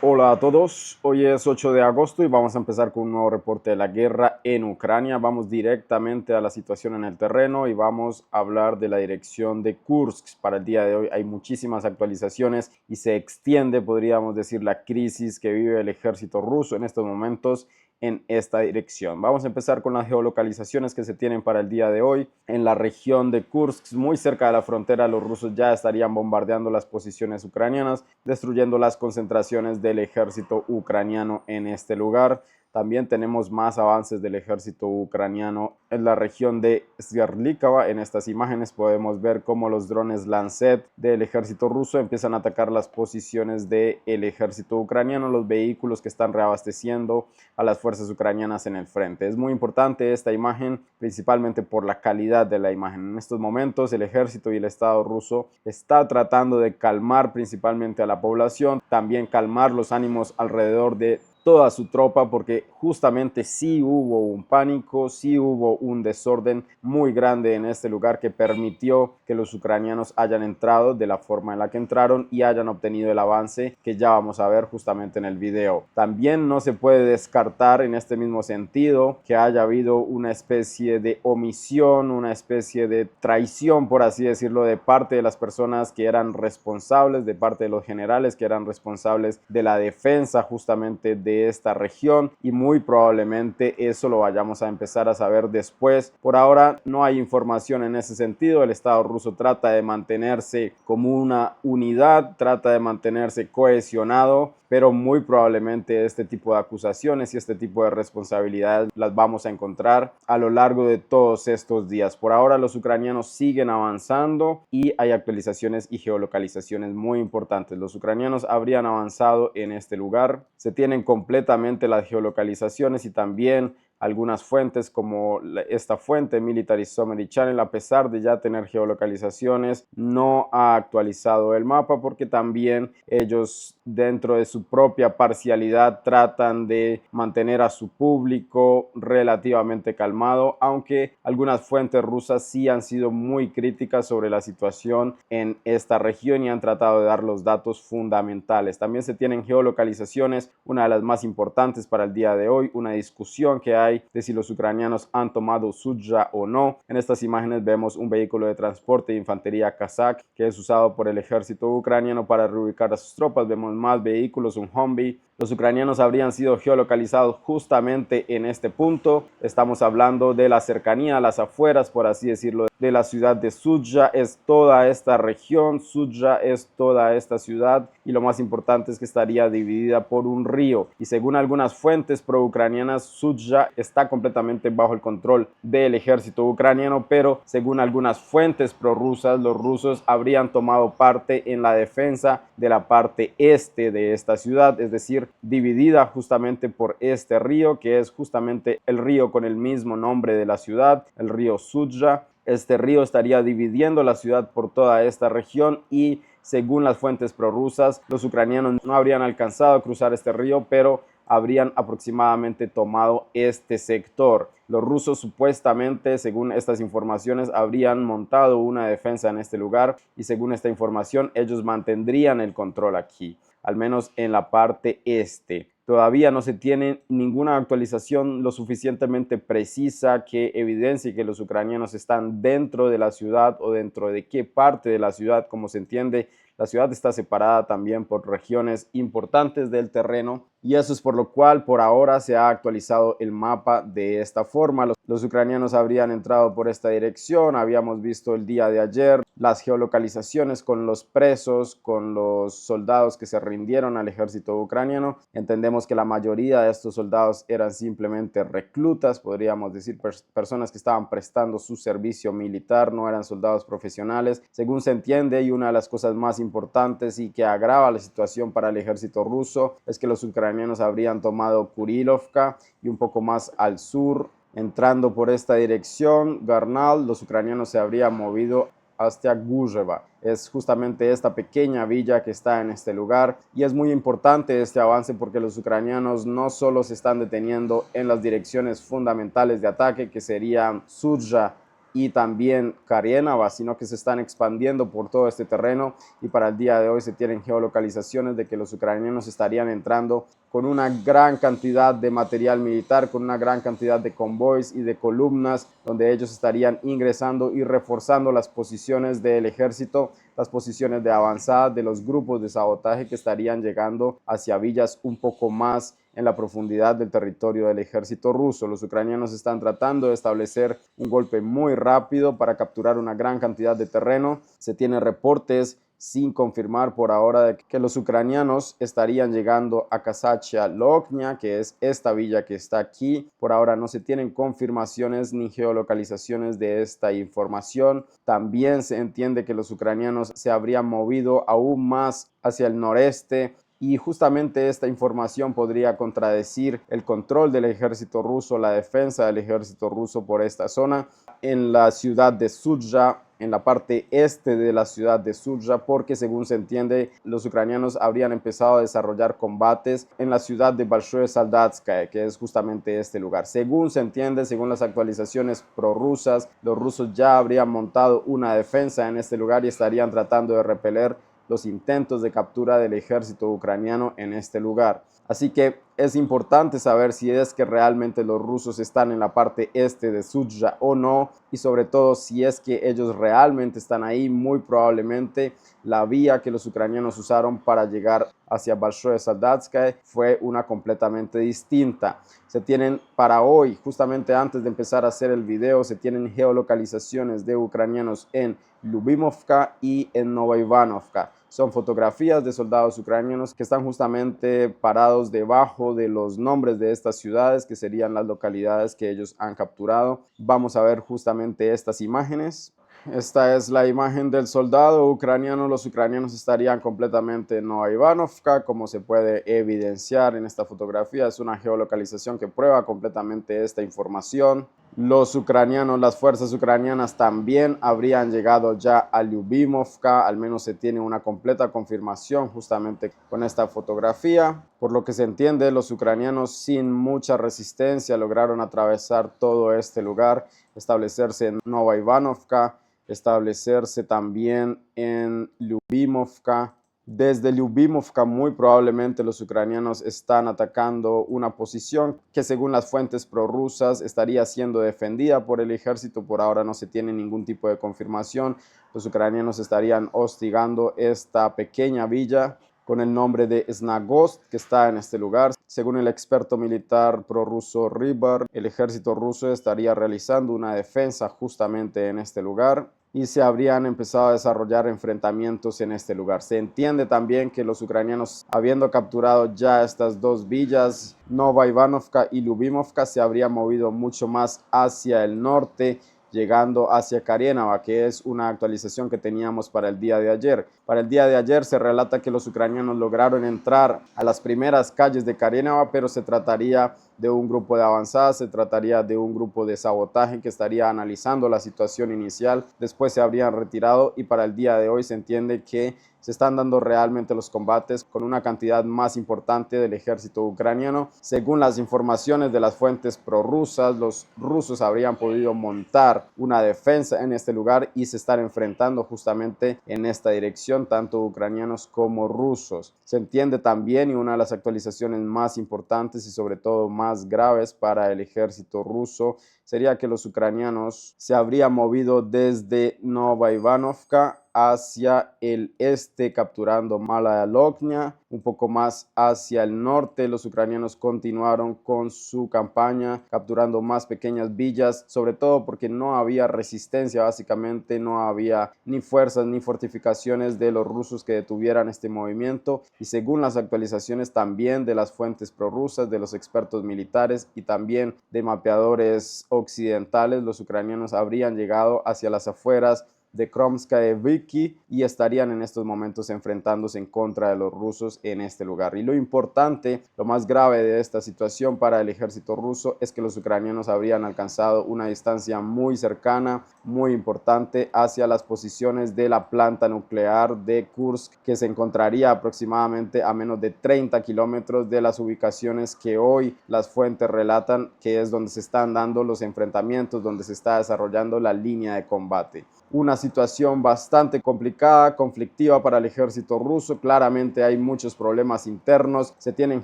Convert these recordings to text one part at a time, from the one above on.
Hola a todos, hoy es 8 de agosto y vamos a empezar con un nuevo reporte de la guerra en Ucrania. Vamos directamente a la situación en el terreno y vamos a hablar de la dirección de Kursk. Para el día de hoy hay muchísimas actualizaciones y se extiende, podríamos decir, la crisis que vive el ejército ruso en estos momentos en esta dirección. Vamos a empezar con las geolocalizaciones que se tienen para el día de hoy. En la región de Kursk, muy cerca de la frontera, los rusos ya estarían bombardeando las posiciones ucranianas, destruyendo las concentraciones del ejército ucraniano en este lugar. También tenemos más avances del ejército ucraniano en la región de Sverlikava. En estas imágenes podemos ver cómo los drones Lancet del ejército ruso empiezan a atacar las posiciones del ejército ucraniano, los vehículos que están reabasteciendo a las fuerzas ucranianas en el frente. Es muy importante esta imagen, principalmente por la calidad de la imagen. En estos momentos el ejército y el Estado ruso está tratando de calmar principalmente a la población, también calmar los ánimos alrededor de toda su tropa, porque justamente sí hubo un pánico, sí hubo un desorden muy grande en este lugar que permitió que los ucranianos hayan entrado de la forma en la que entraron y hayan obtenido el avance que ya vamos a ver justamente en el video. También no se puede descartar en este mismo sentido que haya habido una especie de omisión, una especie de traición, por así decirlo, de parte de las personas que eran responsables, de parte de los generales que eran responsables de la defensa justamente de esta región, y muy probablemente eso lo vayamos a empezar a saber después. Por ahora no hay información en ese sentido. El Estado ruso trata de mantenerse como una unidad, trata de mantenerse cohesionado, pero muy probablemente este tipo de acusaciones y este tipo de responsabilidades las vamos a encontrar a lo largo de todos estos días. Por ahora los ucranianos siguen avanzando y hay actualizaciones y geolocalizaciones muy importantes. Los ucranianos habrían avanzado en este lugar. Se tienen completamente las geolocalizaciones y también algunas fuentes como esta fuente Military Summary Channel, a pesar de ya tener geolocalizaciones, no ha actualizado el mapa porque también ellos dentro de su propia parcialidad tratan de mantener a su público relativamente calmado, aunque algunas fuentes rusas sí han sido muy críticas sobre la situación en esta región y han tratado de dar los datos fundamentales. También se tienen geolocalizaciones, una de las más importantes para el día de hoy, una discusión que hay de si los ucranianos han tomado Sudzha o no. En estas imágenes vemos un vehículo de transporte de infantería kazak que es usado por el ejército ucraniano para reubicar a sus tropas. Vemos más vehículos, un Humvee. Los ucranianos habrían sido geolocalizados justamente en este punto. Estamos hablando de la cercanía a las afueras, por así decirlo, de la ciudad de Sudzha. Es toda esta región, Sudzha es toda esta ciudad, y lo más importante es que estaría dividida por un río, y según algunas fuentes pro-ucranianas, Sudzha está completamente bajo el control del ejército ucraniano, pero según algunas fuentes prorrusas, los rusos habrían tomado parte en la defensa de la parte este de esta ciudad, es decir, dividida justamente por este río, que es justamente el río con el mismo nombre de la ciudad, el río Sudzha. Este río estaría dividiendo la ciudad por toda esta región y según las fuentes prorrusas, los ucranianos no habrían alcanzado a cruzar este río, pero habrían aproximadamente tomado este sector. Los rusos supuestamente, según estas informaciones, habrían montado una defensa en este lugar y según esta información ellos mantendrían el control aquí, al menos en la parte este. Todavía no se tiene ninguna actualización lo suficientemente precisa que evidencie que los ucranianos están dentro de la ciudad o dentro de qué parte de la ciudad. Como se entiende, la ciudad está separada también por regiones importantes del terreno, y eso es por lo cual por ahora se ha actualizado el mapa de esta forma. Los ucranianos habrían entrado por esta dirección. Habíamos visto el día de ayer las geolocalizaciones con los presos, con los soldados que se rindieron al ejército ucraniano. Entendemos que la mayoría de estos soldados eran simplemente reclutas, podríamos decir personas que estaban prestando su servicio militar, no eran soldados profesionales, según se entiende. Y una de las cosas más importantes y que agrava la situación para el ejército ruso es que los ucranianos habrían tomado Kurilovka y un poco más al sur, entrando por esta dirección, Garnal, los ucranianos se habrían movido hasta Guzheva. Es justamente esta pequeña villa que está en este lugar, y es muy importante este avance porque los ucranianos no solo se están deteniendo en las direcciones fundamentales de ataque, que serían Sudzha y también Karienava, sino que se están expandiendo por todo este terreno, y para el día de hoy se tienen geolocalizaciones de que los ucranianos estarían entrando con una gran cantidad de material militar, con una gran cantidad de convoys y de columnas, donde ellos estarían ingresando y reforzando las posiciones del ejército, las posiciones de avanzada de los grupos de sabotaje que estarían llegando hacia villas un poco más en la profundidad del territorio del ejército ruso. Los ucranianos están tratando de establecer un golpe muy rápido para capturar una gran cantidad de terreno. Se tienen reportes sin confirmar por ahora de que los ucranianos estarían llegando a Kasachia Loknia, que es esta villa que está aquí. Por ahora no se tienen confirmaciones ni geolocalizaciones de esta información. También se entiende que los ucranianos se habrían movido aún más hacia el noreste, y justamente esta información podría contradecir el control del ejército ruso, la defensa del ejército ruso por esta zona. En la ciudad de Sudzha, en la parte este de la ciudad de Sudzha, porque según se entiende, los ucranianos habrían empezado a desarrollar combates en la ciudad de Bolshoye Soldatskaya, que es justamente este lugar. Según se entiende, según las actualizaciones prorrusas, los rusos ya habrían montado una defensa en este lugar y estarían tratando de repeler los intentos de captura del ejército ucraniano en este lugar. Así que es importante saber si es que realmente los rusos están en la parte este de Sudzha o no, y sobre todo si es que ellos realmente están ahí. Muy probablemente la vía que los ucranianos usaron para llegar hacia Bolshoye Soldatskaya fue una completamente distinta. Se tienen para hoy, justamente antes de empezar a hacer el video, se tienen geolocalizaciones de ucranianos en Lyubimovka y en Novoivanovka. Son fotografías de soldados ucranianos que están justamente parados debajo de los nombres de estas ciudades, que serían las localidades que ellos han capturado. Vamos a ver justamente estas imágenes. Esta es la imagen del soldado ucraniano. Los ucranianos estarían completamente en Novoivanovka, como se puede evidenciar en esta fotografía. Es una geolocalización que prueba completamente esta información. Los ucranianos, las fuerzas ucranianas también habrían llegado ya a Lyubimovka, al menos se tiene una completa confirmación justamente con esta fotografía. Por lo que se entiende, los ucranianos sin mucha resistencia lograron atravesar todo este lugar, establecerse en Novoivanovka, establecerse también en Lyubimovka. Desde Lyubimovka muy probablemente los ucranianos están atacando una posición que según las fuentes prorrusas estaría siendo defendida por el ejército. Por ahora no se tiene ningún tipo de confirmación. Los ucranianos estarían hostigando esta pequeña villa con el nombre de Snagost, que está en este lugar. Según el experto militar prorruso Rybar, el ejército ruso estaría realizando una defensa justamente en este lugar y se habrían empezado a desarrollar enfrentamientos en este lugar. Se entiende también que los ucranianos, habiendo capturado ya estas dos villas, Novoivanovka y Lyubimovka, se habrían movido mucho más hacia el norte, llegando hacia Karienava, que es una actualización que teníamos para el día de ayer. Para el día de ayer se relata que los ucranianos lograron entrar a las primeras calles de Karienava, pero se trataría de un grupo de avanzada, se trataría de un grupo de sabotaje que estaría analizando la situación inicial. Después se habrían retirado, y para el día de hoy se entiende que se están dando realmente los combates con una cantidad más importante del ejército ucraniano. Según las informaciones de las fuentes prorrusas, los rusos habrían podido montar una defensa en este lugar y se están enfrentando justamente en esta dirección, tanto ucranianos como rusos. Se entiende también, y una de las actualizaciones más importantes y sobre todo más graves para el ejército ruso, sería que los ucranianos se habrían movido desde Novoivanovka hacia el este, capturando Malaya Loknia. Un poco más hacia el norte, los ucranianos continuaron con su campaña, capturando más pequeñas villas, sobre todo porque no había resistencia. Básicamente no había ni fuerzas ni fortificaciones de los rusos que detuvieran este movimiento, y según las actualizaciones también de las fuentes prorrusas, de los expertos militares y también de mapeadores occidentales, los ucranianos habrían llegado hacia las afueras de Kromskaya-Viki y estarían en estos momentos enfrentándose en contra de los rusos en este lugar. Y lo importante, lo más grave de esta situación para el ejército ruso es que los ucranianos habrían alcanzado una distancia muy cercana, muy importante, hacia las posiciones de la planta nuclear de Kursk, que se encontraría aproximadamente a menos de 30 kilómetros de las ubicaciones que hoy las fuentes relatan que es donde se están dando los enfrentamientos, donde se está desarrollando la línea de combate. Una situación bastante complicada, conflictiva para el ejército ruso. Claramente hay muchos problemas internos. Se tienen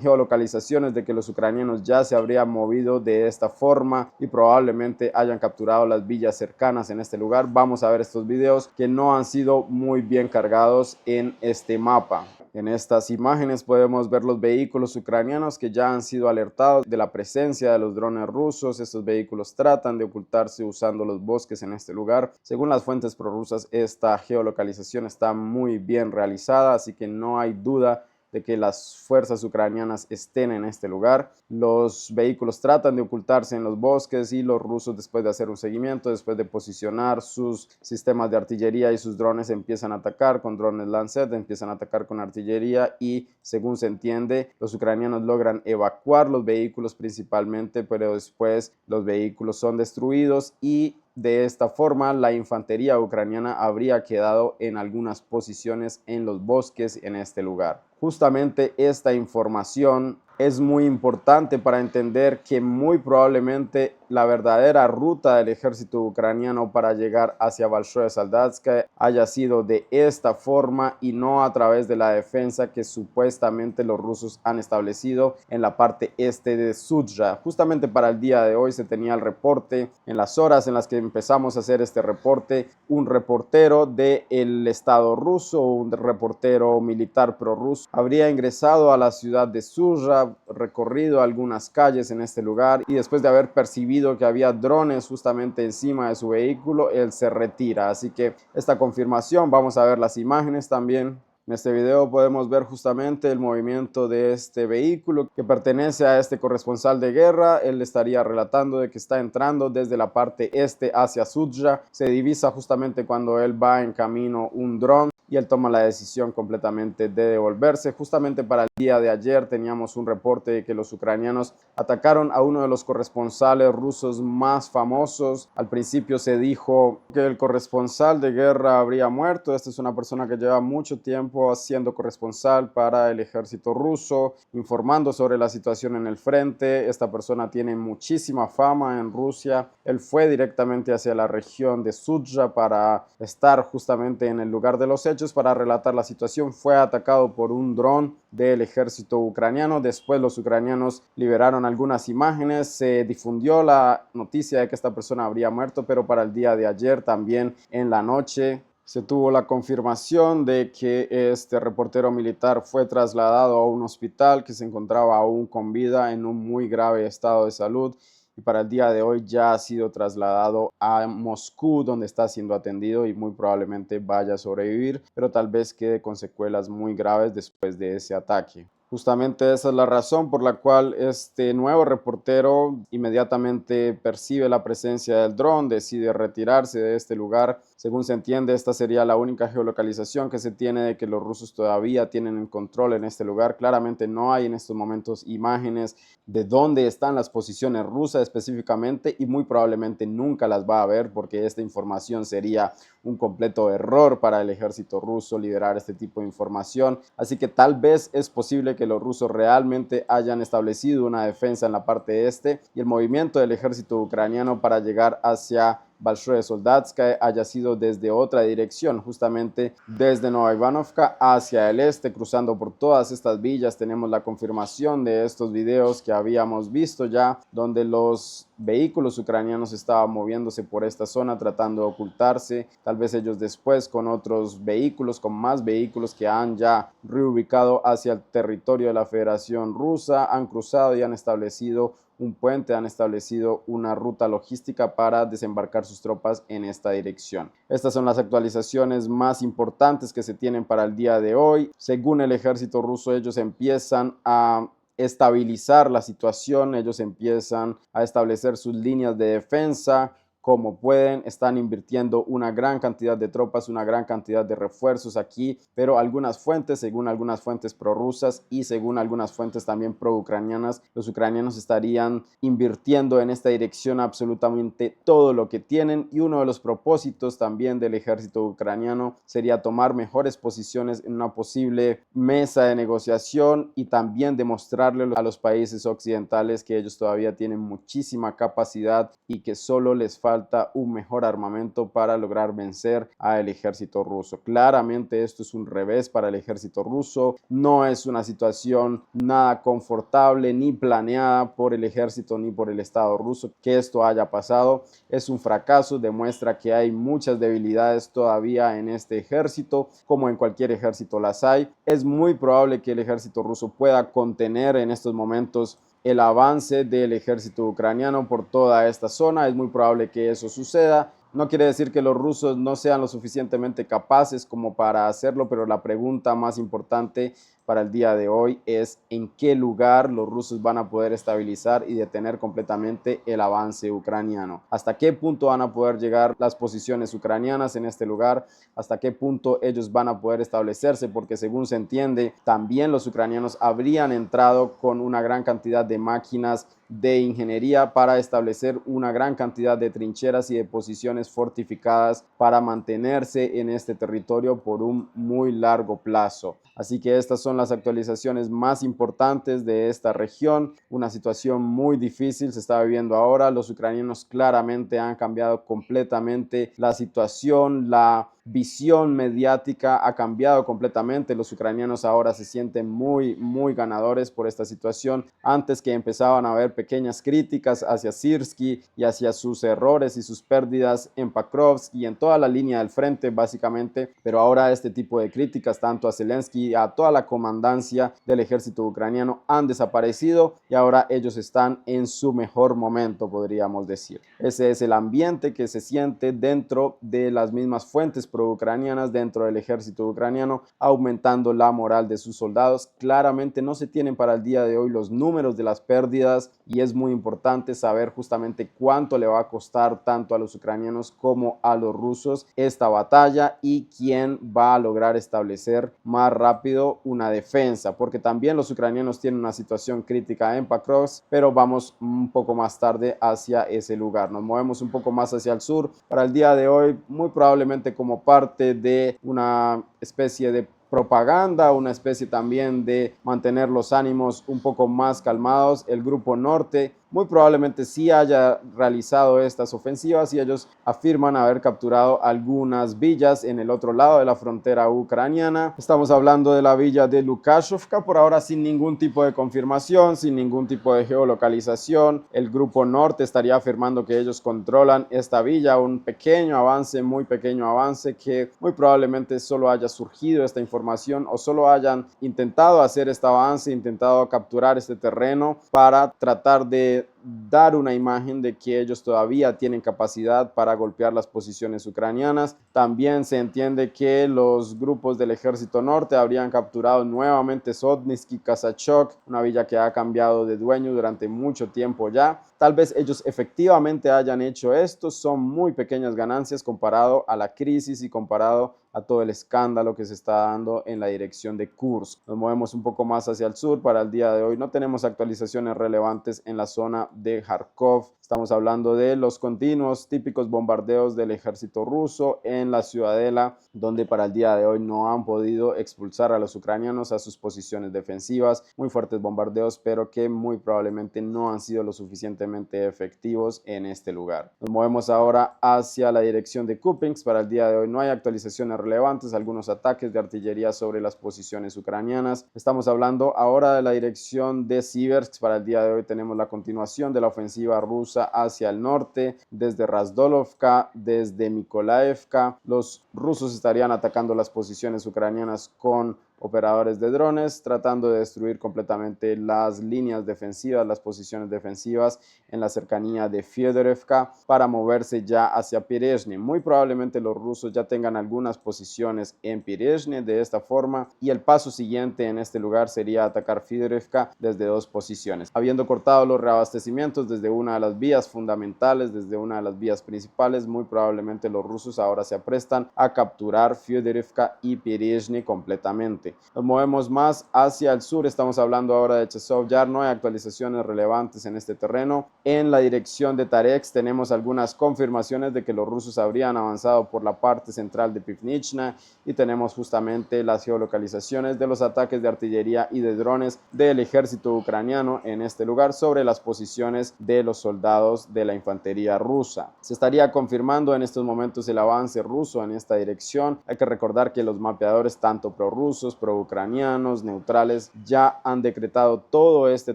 geolocalizaciones de que los ucranianos ya se habrían movido de esta forma y probablemente hayan capturado las villas cercanas en este lugar. Vamos a ver estos videos que no han sido muy bien cargados en este mapa. En estas imágenes podemos ver los vehículos ucranianos que ya han sido alertados de la presencia de los drones rusos. Estos vehículos tratan de ocultarse usando los bosques en este lugar. Según las fuentes prorrusas, esta geolocalización está muy bien realizada, así que no hay duda de que las fuerzas ucranianas estén en este lugar. Los vehículos tratan de ocultarse en los bosques y los rusos, después de hacer un seguimiento, después de posicionar sus sistemas de artillería y sus drones, empiezan a atacar con drones Lancet, empiezan a atacar con artillería y, según se entiende, los ucranianos logran evacuar los vehículos principalmente, pero después los vehículos son destruidos y de esta forma la infantería ucraniana habría quedado en algunas posiciones en los bosques en este lugar. Justamente esta información es muy importante para entender que muy probablemente la verdadera ruta del ejército ucraniano para llegar hacia Bolshoye Soldatskaya haya sido de esta forma y no a través de la defensa que supuestamente los rusos han establecido en la parte este de Sudzha. Justamente para el día de hoy se tenía el reporte, en las horas en las que empezamos a hacer este reporte, un reportero del Estado ruso, un reportero militar prorruso, habría ingresado a la ciudad de Sudzha, recorrido algunas calles en este lugar y después de haber percibido que había drones justamente encima de su vehículo, él se retira. Así que esta confirmación, vamos a ver las imágenes también. En este video podemos ver justamente el movimiento de este vehículo que pertenece a este corresponsal de guerra. Él estaría relatando de que está entrando desde la parte este hacia Sudzha. Se divisa justamente cuando él va en camino un dron y él toma la decisión completamente de devolverse. Justamente para el día de ayer teníamos un reporte de que los ucranianos atacaron a uno de los corresponsales rusos más famosos. Al principio se dijo que el corresponsal de guerra habría muerto. Esta es una persona que lleva mucho tiempo siendo corresponsal para el ejército ruso, informando sobre la situación en el frente. Esta persona tiene muchísima fama en Rusia. Él fue directamente hacia la región de Sudzha para estar justamente en el lugar de los hechos para relatar la situación. Fue atacado por un dron del ejército ucraniano. Después los ucranianos liberaron algunas imágenes. Se difundió la noticia de que esta persona habría muerto, pero para el día de ayer también en la noche se tuvo la confirmación de que este reportero militar fue trasladado a un hospital, que se encontraba aún con vida en un muy grave estado de salud. Y para el día de hoy ya ha sido trasladado a Moscú, donde está siendo atendido y muy probablemente vaya a sobrevivir, pero tal vez quede con secuelas muy graves después de ese ataque. Justamente esa es la razón por la cual este nuevo reportero inmediatamente percibe la presencia del dron, decide retirarse de este lugar. Según se entiende, esta sería la única geolocalización que se tiene de que los rusos todavía tienen el control en este lugar. Claramente no hay en estos momentos imágenes de dónde están las posiciones rusas específicamente y muy probablemente nunca las va a ver, porque esta información sería un completo error para el ejército ruso liberar este tipo de información. Así que tal vez es posible que los rusos realmente hayan establecido una defensa en la parte este y el movimiento del ejército ucraniano para llegar hacia Bolshoye Soldatskaya haya sido desde otra dirección, justamente desde Nova Ivanovka hacia el este, cruzando por todas estas villas. Tenemos la confirmación de estos videos que habíamos visto ya, donde los vehículos ucranianos estaban moviéndose por esta zona tratando de ocultarse. Tal vez ellos después con otros vehículos, con más vehículos que han ya reubicado hacia el territorio de la Federación Rusa, han cruzado y han establecido un puente, han establecido una ruta logística para desembarcar sus tropas en esta dirección. Estas son las actualizaciones más importantes que se tienen para el día de hoy. Según el ejército ruso, ellos empiezan a estabilizar la situación, ellos empiezan a establecer sus líneas de defensa como pueden, están invirtiendo una gran cantidad de tropas, una gran cantidad de refuerzos aquí, pero algunas fuentes, según algunas fuentes prorrusas y según algunas fuentes también pro-ucranianas, los ucranianos estarían invirtiendo en esta dirección absolutamente todo lo que tienen, y uno de los propósitos también del ejército ucraniano sería tomar mejores posiciones en una posible mesa de negociación y también demostrarle a los países occidentales que ellos todavía tienen muchísima capacidad y que solo les falta un mejor armamento para lograr vencer al ejército ruso. Claramente esto es un revés para el ejército ruso, no es una situación nada confortable ni planeada por el ejército ni por el Estado ruso que esto haya pasado. Es un fracaso, demuestra que hay muchas debilidades todavía en este ejército, como en cualquier ejército las hay. Es muy probable que el ejército ruso pueda contener en estos momentos el avance del ejército ucraniano por toda esta zona. Es muy probable que eso suceda. No quiere decir que los rusos no sean lo suficientemente capaces como para hacerlo, pero la pregunta más importante para el día de hoy es en qué lugar los rusos van a poder estabilizar y detener completamente el avance ucraniano. Hasta qué punto van a poder llegar las posiciones ucranianas en este lugar, hasta qué punto ellos van a poder establecerse, porque según se entiende, también los ucranianos habrían entrado con una gran cantidad de máquinas de ingeniería para establecer una gran cantidad de trincheras y de posiciones fortificadas para mantenerse en este territorio por un muy largo plazo. Así que estas son las actualizaciones más importantes de esta región. Una situación muy difícil se está viviendo ahora. Los ucranianos claramente han cambiado completamente la situación, la visión mediática ha cambiado completamente. Los ucranianos ahora se sienten muy ganadores por esta situación. Antes que empezaban a haber pequeñas críticas hacia Syrskyi y hacia sus errores y sus pérdidas en Pakrovsk y en toda la línea del frente básicamente, pero ahora este tipo de críticas tanto a Zelensky y a toda la comandancia del ejército ucraniano han desaparecido y ahora ellos están en su mejor momento, podríamos decir. Ese es el ambiente que se siente dentro de las mismas fuentes pro-ucranianas, dentro del ejército ucraniano, aumentando la moral de sus soldados. Claramente no se tienen para el día de hoy los números de las pérdidas y es muy importante saber justamente cuánto le va a costar tanto a los ucranianos como a los rusos esta batalla y quién va a lograr establecer más rápido una defensa, porque también los ucranianos tienen una situación crítica en Pakrovsk, pero vamos un poco más tarde hacia ese lugar. Nos movemos un poco más hacia el sur. Para el día de hoy, muy probablemente como parte de una especie de propaganda, una especie también de mantener los ánimos un poco más calmados, el Grupo Norte muy probablemente sí haya realizado estas ofensivas y ellos afirman haber capturado algunas villas en el otro lado de la frontera ucraniana. Estamos hablando de la villa de Lukashevka, por ahora sin ningún tipo de confirmación, sin ningún tipo de geolocalización. El Grupo Norte estaría afirmando que ellos controlan esta villa, un pequeño avance, muy pequeño avance, que muy probablemente solo haya surgido esta información o solo hayan intentado hacer este avance, intentado capturar este terreno para tratar de dar una imagen de que ellos todavía tienen capacidad para golpear las posiciones ucranianas. También se entiende que los grupos del ejército norte habrían capturado nuevamente Sotnitsky, Kasachok, una villa que ha cambiado de dueño durante mucho tiempo ya. Tal vez ellos efectivamente hayan hecho esto, son muy pequeñas ganancias comparado a la crisis y comparado a todo el escándalo que se está dando en la dirección de Kursk. Nos movemos un poco más hacia el sur. Para el día de hoy no tenemos actualizaciones relevantes en la zona de Kharkov. Estamos hablando de los continuos típicos bombardeos del ejército ruso en la ciudadela, donde para el día de hoy no han podido expulsar a los ucranianos a sus posiciones defensivas. Muy fuertes bombardeos, pero que muy probablemente no han sido lo suficientemente efectivos en este lugar. Nos movemos ahora hacia la dirección de Kupiansk. Para el día de hoy no hay actualizaciones relevantes, algunos ataques de artillería sobre las posiciones ucranianas. Estamos hablando ahora de la dirección de Siversk. Para el día de hoy tenemos la continuación de la ofensiva rusa hacia el norte, desde Razdolovka, desde Mykolaievka. Los rusos estarían atacando las posiciones ucranianas con operadores de drones, tratando de destruir completamente las líneas defensivas, las posiciones defensivas en la cercanía de Fyodorivka para moverse ya hacia Perezhny. Muy probablemente los rusos ya tengan algunas posiciones en Perezhny de esta forma, y el paso siguiente en este lugar sería atacar Fyodorivka desde dos posiciones. Habiendo cortado los reabastecimientos desde una de las vías fundamentales, desde una de las vías principales, muy probablemente los rusos ahora se aprestan a capturar Fyodorivka y Perezhny completamente. Nos movemos más hacia el sur, estamos hablando ahora de Chasiv Yar. No hay actualizaciones relevantes en este terreno. En la dirección de Tarex tenemos algunas confirmaciones de que los rusos habrían avanzado por la parte central de Pivnichna, y tenemos justamente las geolocalizaciones de los ataques de artillería y de drones del ejército ucraniano en este lugar sobre las posiciones de los soldados de la infantería rusa. Se estaría confirmando en estos momentos el avance ruso en esta dirección. Hay que recordar que los mapeadores tanto prorrusos, proucranianos, neutrales, ya han decretado todo este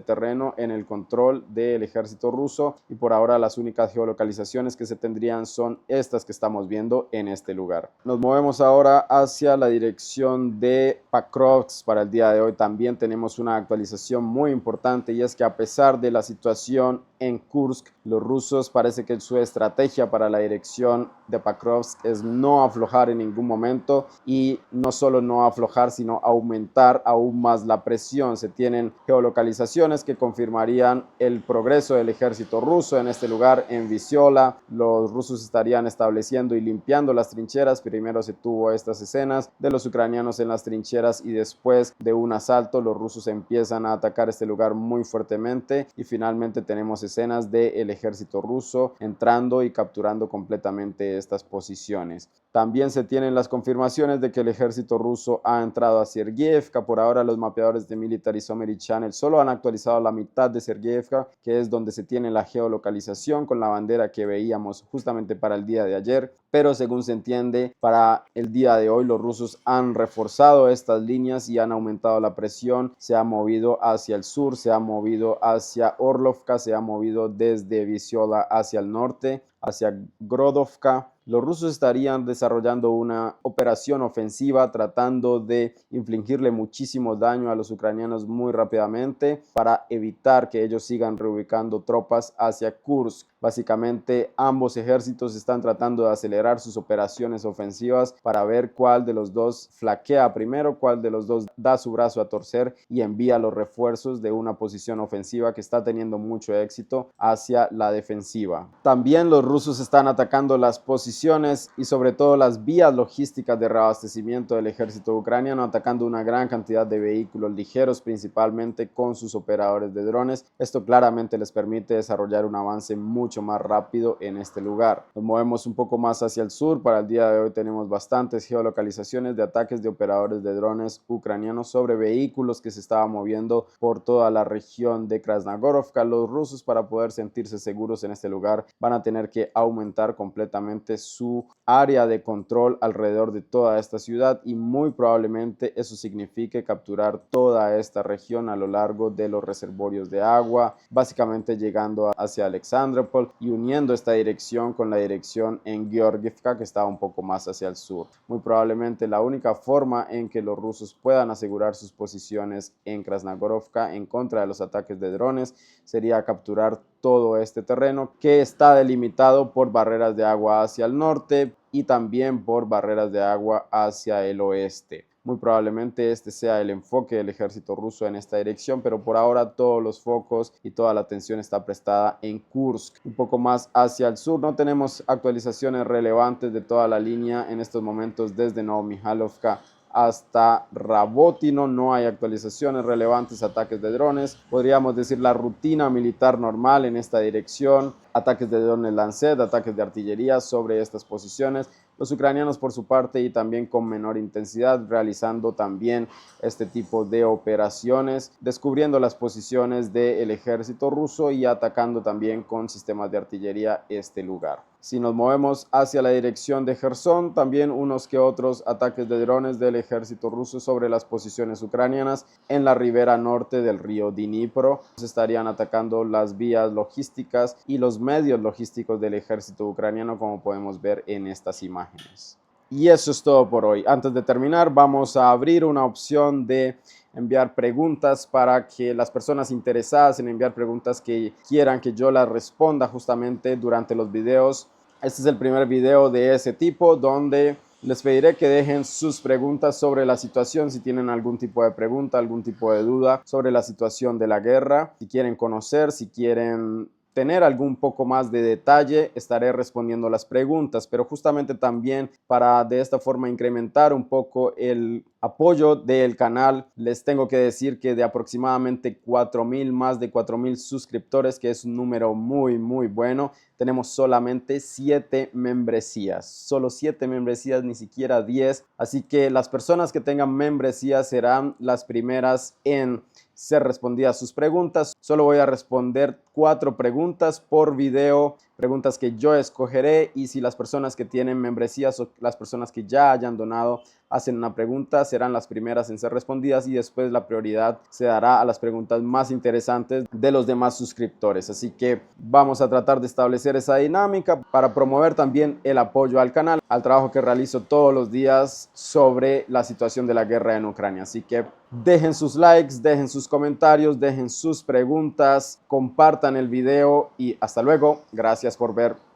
terreno en el control del ejército ruso, y por ahora las únicas geolocalizaciones que se tendrían son estas que estamos viendo en este lugar. Nos movemos ahora hacia la dirección de Pakrovsk. Para el día de hoy también tenemos una actualización muy importante, y es que a pesar de la situación en Kursk, los rusos parece que su estrategia para la dirección de Pakrovsk es no aflojar en ningún momento, y no solo no aflojar, sino aumentar aún más la presión. Se tienen geolocalizaciones que confirmarían el progreso del ejército ruso en este lugar, en Visiola. Los rusos estarían estableciendo y limpiando las trincheras. Primero se tuvo estas escenas de los ucranianos en las trincheras, y después de un asalto los rusos empiezan a atacar este lugar muy fuertemente, y finalmente tenemos escenas del ejército ruso entrando y capturando completamente estas posiciones. También se tienen las confirmaciones de que el ejército ruso ha entrado a Sergeyevka. Por ahora los mapeadores de Military Summary Channel solo han actualizado la mitad de Sergeyevka, que es donde se tiene la geolocalización con la bandera que veíamos justamente para el día de ayer, pero según se entiende, para el día de hoy los rusos han reforzado estas líneas y han aumentado la presión. Se ha movido hacia el sur, se ha movido hacia Orlovka, se ha movido desde Visiola hacia el norte, hacia Grodovka. Los rusos estarían desarrollando una operación ofensiva tratando de infligirle muchísimo daño a los ucranianos muy rápidamente para evitar que ellos sigan reubicando tropas hacia Kursk. Básicamente ambos ejércitos están tratando de acelerar sus operaciones ofensivas para ver cuál de los dos flaquea primero, cuál de los dos da su brazo a torcer y envía los refuerzos de una posición ofensiva que está teniendo mucho éxito hacia la defensiva. También los rusos están atacando las posiciones y sobre todo las vías logísticas de reabastecimiento del ejército ucraniano, atacando una gran cantidad de vehículos ligeros, principalmente con sus operadores de drones. Esto claramente les permite desarrollar un avance mucho más rápido en este lugar. Nos movemos un poco más hacia el sur. Para el día de hoy tenemos bastantes geolocalizaciones de ataques de operadores de drones ucranianos sobre vehículos que se estaban moviendo por toda la región de Krasnogorovka. Los rusos, para poder sentirse seguros en este lugar, van a tener que aumentar completamente su área de control alrededor de toda esta ciudad, y muy probablemente eso signifique capturar toda esta región a lo largo de los reservorios de agua, básicamente llegando hacia Alexandropol y uniendo esta dirección con la dirección en Georgievka, que está un poco más hacia el sur. Muy probablemente la única forma en que los rusos puedan asegurar sus posiciones en Krasnogorovka en contra de los ataques de drones sería capturar todo este terreno, que está delimitado por barreras de agua hacia el norte y también por barreras de agua hacia el oeste. Muy probablemente este sea el enfoque del ejército ruso en esta dirección, pero por ahora todos los focos y toda la atención está prestada en Kursk. Un poco más hacia el sur no tenemos actualizaciones relevantes de toda la línea en estos momentos. Desde Novomihalovka hasta Rabotino no hay actualizaciones relevantes, ataques de drones. Podríamos decir la rutina militar normal en esta dirección, ataques de drones Lancet, ataques de artillería sobre estas posiciones. Los ucranianos por su parte, y también con menor intensidad, realizando también este tipo de operaciones, descubriendo las posiciones del ejército ruso y atacando también con sistemas de artillería este lugar. Si nos movemos hacia la dirección de Gerson, también unos que otros ataques de drones del ejército ruso sobre las posiciones ucranianas en la ribera norte del río Dnipro. Se estarían atacando las vías logísticas y los medios logísticos del ejército ucraniano, como podemos ver en estas imágenes. Y eso es todo por hoy. Antes de terminar, vamos a abrir una opción de enviar preguntas para que las personas interesadas en enviar preguntas que quieran que yo las responda justamente durante los videos. Este es el primer video de ese tipo donde les pediré que dejen sus preguntas sobre la situación, si tienen algún tipo de pregunta, algún tipo de duda sobre la situación de la guerra, si quieren conocer, si quieren tener algún poco más de detalle, estaré respondiendo las preguntas, pero justamente también para de esta forma incrementar un poco el apoyo del canal, les tengo que decir que de aproximadamente 4,000, más de 4,000 suscriptores, que es un número muy bueno, tenemos solamente 7 membresías, solo 7 membresías, ni siquiera 10, así que las personas que tengan membresías serán las primeras en ser respondidas sus preguntas. Solo voy a responder 4 preguntas por video, preguntas que yo escogeré, y si las personas que tienen membresías o las personas que ya hayan donado hacen una pregunta, serán las primeras en ser respondidas, y después la prioridad se dará a las preguntas más interesantes de los demás suscriptores. Así que vamos a tratar de establecer esa dinámica para promover también el apoyo al canal, al trabajo que realizo todos los días sobre la situación de la guerra en Ucrania. Así que dejen sus likes, dejen sus comentarios, dejen sus preguntas, compartan el video y hasta luego. Gracias por ver.